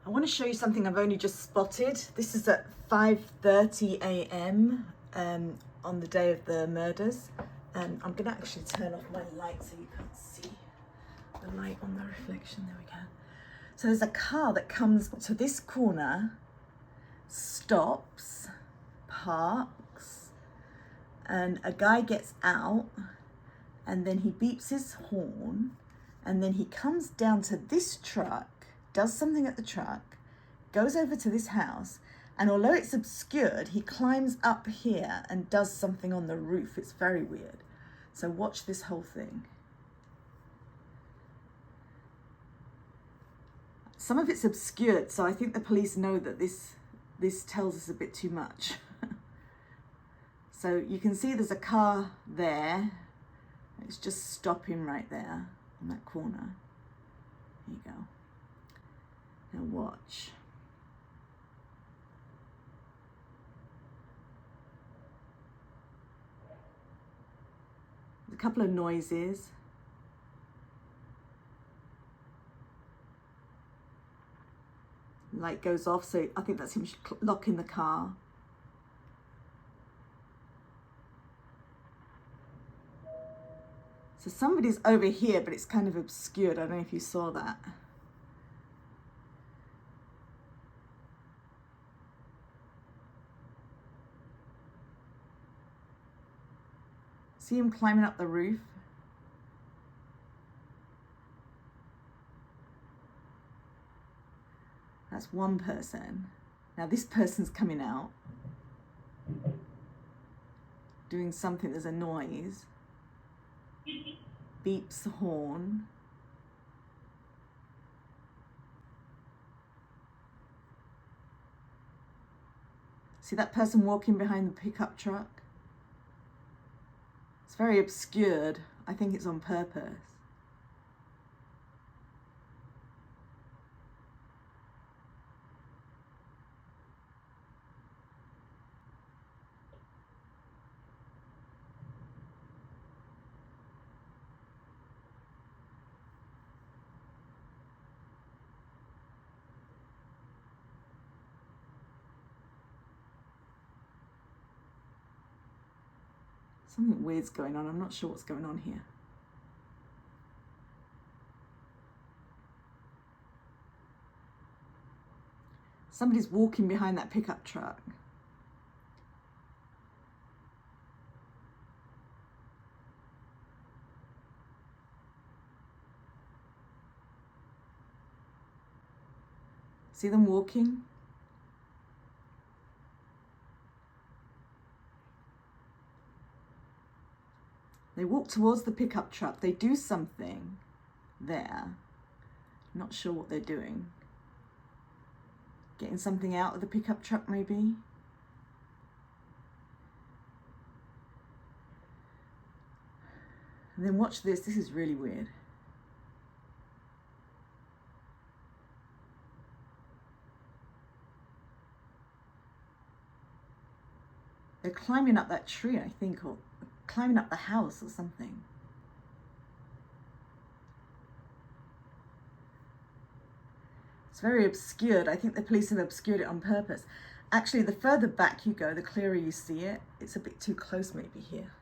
I want to show you something I've only just spotted. This is at 5:30 a.m. On the day of the murders. I'm going to actually turn off my light so you can't see the light on the reflection. There we go. So there's a car that comes to this corner, stops, parks, and a guy gets out, and then he beeps his horn, and then he comes down to this truck, does something at the truck, goes over to this house, and although it's obscured, he climbs up here and does something on the roof. It's very weird. So watch this whole thing. Some of it's obscured, so I think the police know that this tells us a bit too much. So you can see there's a car there. It's just stopping right there on that corner. There you go. Now watch. There's a couple of noises. Light goes off, so I think that's him locking the car. So somebody's over here, but it's kind of obscured. I don't know if you saw that. See him climbing up the roof? That's one person. Now this person's coming out, doing something. There's a noise. Beeps the horn. See that person walking behind the pickup truck? It's very obscured. I think it's on purpose. Something weird's going on. I'm not sure what's going on here. Somebody's walking behind that pickup truck. See them walking? They walk towards the pickup truck. They do something there. Not sure what they're doing. Getting something out of the pickup truck, maybe. And then watch this. This is really weird. They're climbing up that tree, I think, or climbing up the house or something. It's very obscured. I think the police have obscured it on purpose. Actually, the further back you go, the clearer you see it. It's a bit too close maybe here.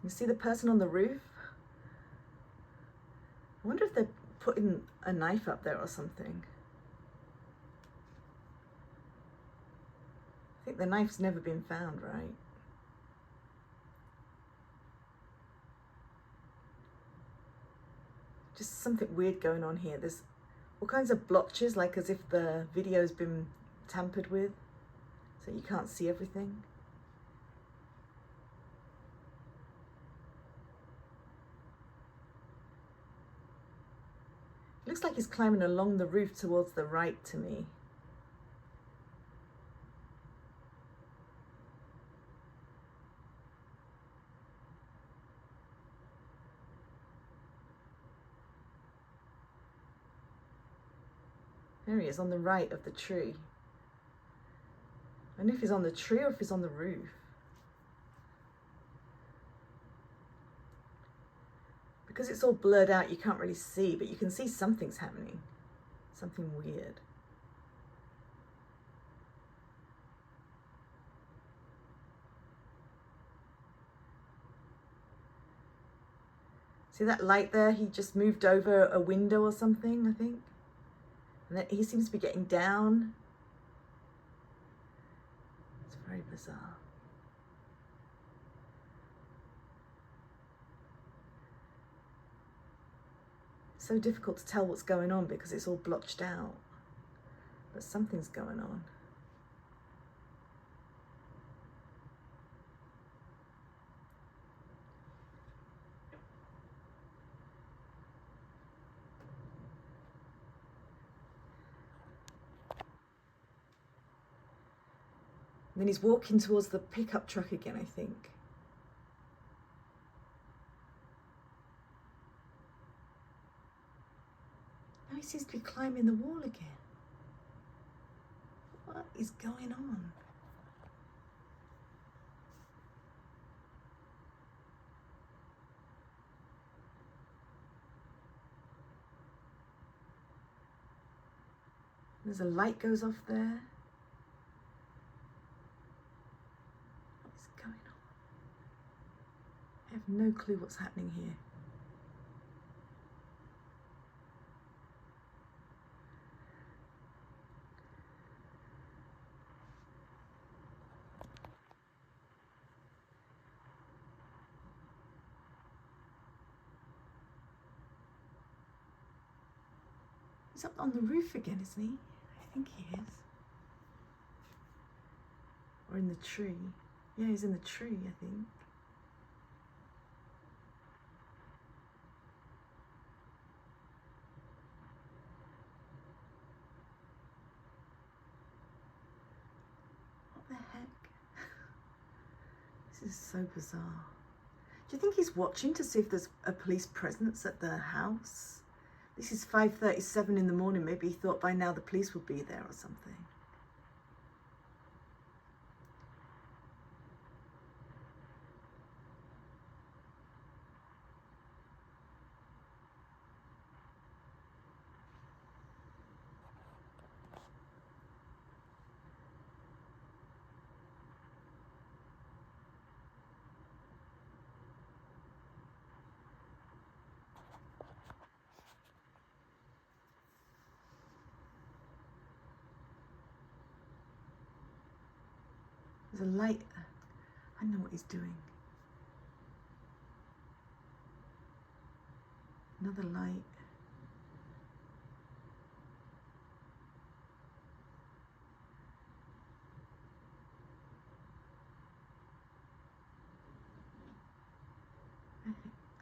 You see the person on the roof? I wonder if they're putting a knife up there or something. I think the knife's never been found, right? Just something weird going on here. There's all kinds of blotches, like as if the video's been tampered with, so you can't see everything. It looks like he's climbing along the roof towards the right to me. There he is on the right of the tree. I don't know if he's on the tree or if he's on the roof. because it's all blurred out, you can't really see, but you can see something's happening, something weird. See that light there? He just moved over a window or something, I think. And then he seems to be getting down. It's very bizarre. It's so difficult to tell what's going on because it's all blotched out. But something's going on. And then he's walking towards the pickup truck again, I think. Now he seems to be climbing the wall again. What is going on? There's a light goes off there. I have no clue what's happening here. He's up on the roof again, isn't he? I think he is. Or in the tree. Yeah, he's in the tree, I think. What the heck? This is so bizarre. Do you think he's watching to see if there's a police presence at the house? This is 5:37 in the morning. Maybe he thought by now the police would be there or something. There's a light. I know what he's doing. Another light.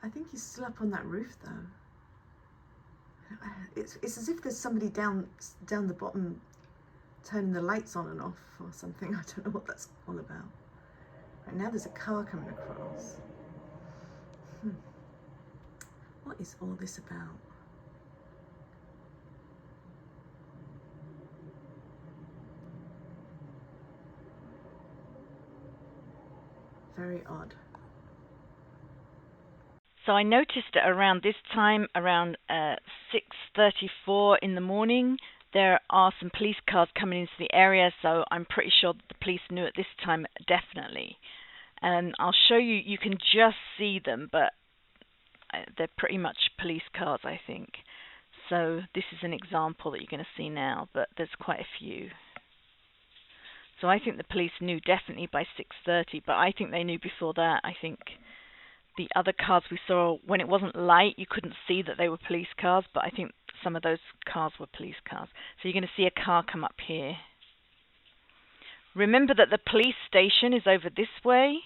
I think he's still up on that roof though. It's as if there's somebody down the bottom turning the lights on and off or something. I don't know what that's all about. Right now there's a car coming across. What is all this about? Very odd. So I noticed at around this time, around 6:34 in the morning, there are some police cars coming into the area, so I'm pretty sure that the police knew at this time, definitely. And I'll show you, you can just see them, but they're pretty much police cars, I think. So this is an example that you're going to see now, but there's quite a few. So I think the police knew definitely by 6:30, but I think they knew before that. I think the other cars we saw, when it wasn't light, you couldn't see that they were police cars, but I think some of those cars were police cars. So you're going to see a car come up here. Remember that the police station is over this way,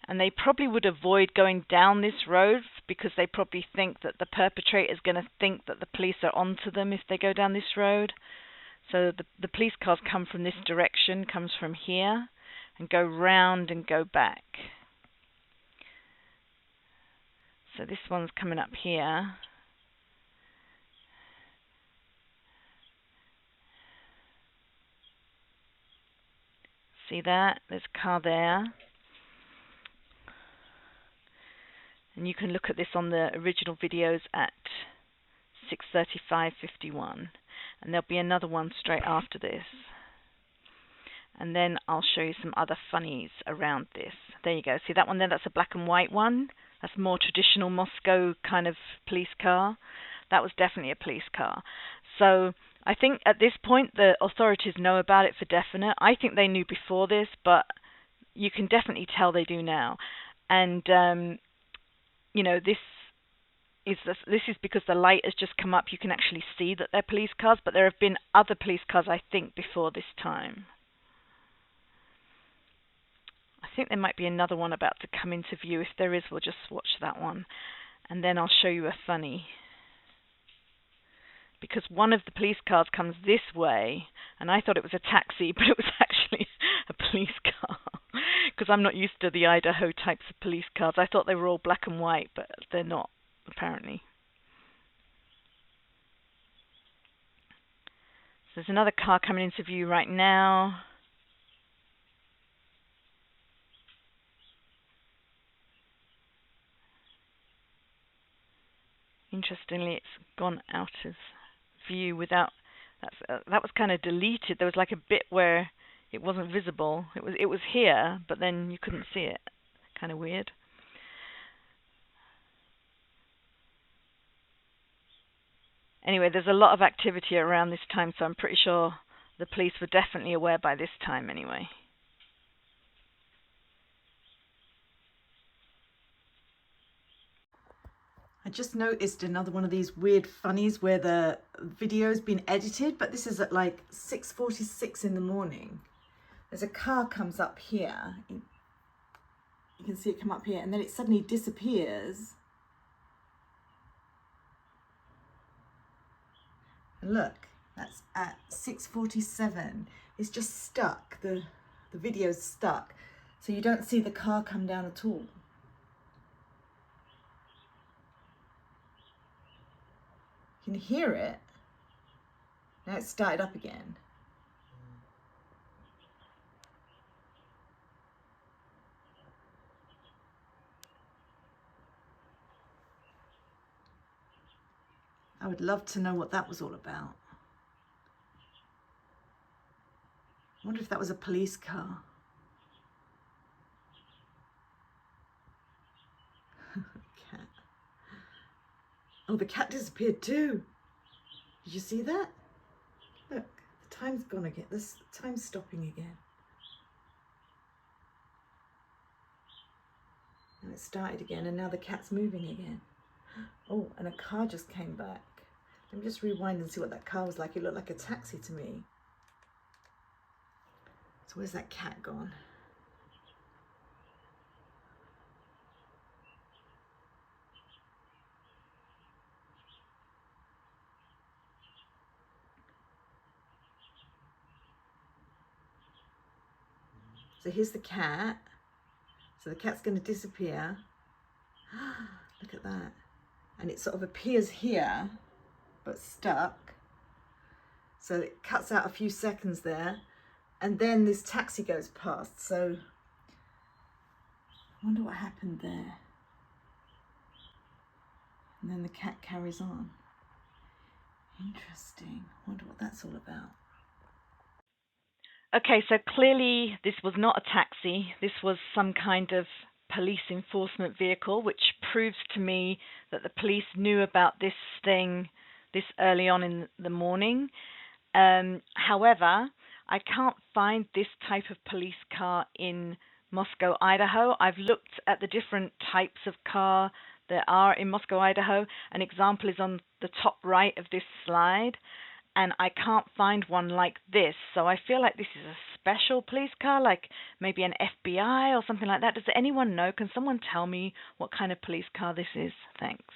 and they probably would avoid going down this road because they probably think that the perpetrator is going to think that the police are onto them if they go down this road. So the police cars come from this direction, comes from here, and go round and go back. So this one's coming up here. See that? There's a car there. And you can look at this on the original videos at 6:35:51, and there'll be another one straight after this. And then I'll show you some other funnies around this. There you go. See that one there? That's a black and white one. That's more traditional Moscow kind of police car. That was definitely a police car. So I think at this point the authorities know about it for definite. I think they knew before this, but you can definitely tell they do now. And you know, this is because the light has just come up. You can actually see that they're police cars, but there have been other police cars, I think, before this time. I think there might be another one about to come into view. If there is, we'll just watch that one. And then I'll show you a funny. Because one of the police cars comes this way, and I thought it was a taxi, but it was actually a police car. Because I'm not used to the Idaho types of police cars. I thought they were all black and white, but they're not, apparently. So there's another car coming into view right now. Interestingly, it's gone out of view without. That was kind of deleted. There was like a bit where it wasn't visible. It was here, but then you couldn't see it. Kind of weird. Anyway, there's a lot of activity around this time, so I'm pretty sure the police were definitely aware by this time anyway. I just noticed another one of these weird funnies where the video's been edited, but this is at like 6:46 in the morning. There's a car comes up here. You can see it come up here, and then it suddenly disappears. And look, that's at 6:47. It's just stuck. The video's stuck. So you don't see the car come down at all. You can hear it. Now it's started up again. I would love to know what that was all about. I wonder if that was a police car. Cat. Oh, the cat disappeared too. Did you see that? Look, the time's gone again. This time's stopping again. And it started again, and now the cat's moving again. Oh, and a car just came back. Let me just rewind and see what that car was like. It looked like a taxi to me. So where's that cat gone? So here's the cat. So the cat's going to disappear. Look at that. And it sort of appears here, but stuck. So it cuts out a few seconds there. And then this taxi goes past. So I wonder what happened there. And then the cat carries on. Interesting. I wonder what that's all about. Okay, so clearly this was not a taxi. This was some kind of police enforcement vehicle, which proves to me that the police knew about this thing this early on in the morning. However, I can't find this type of police car in Moscow, Idaho. I've looked at the different types of car there are in Moscow, Idaho. An example is on the top right of this slide, and I can't find one like this. So I feel like this is a special police car, like maybe an FBI or something like that. Does anyone know? Can someone tell me what kind of police car this is? Thanks.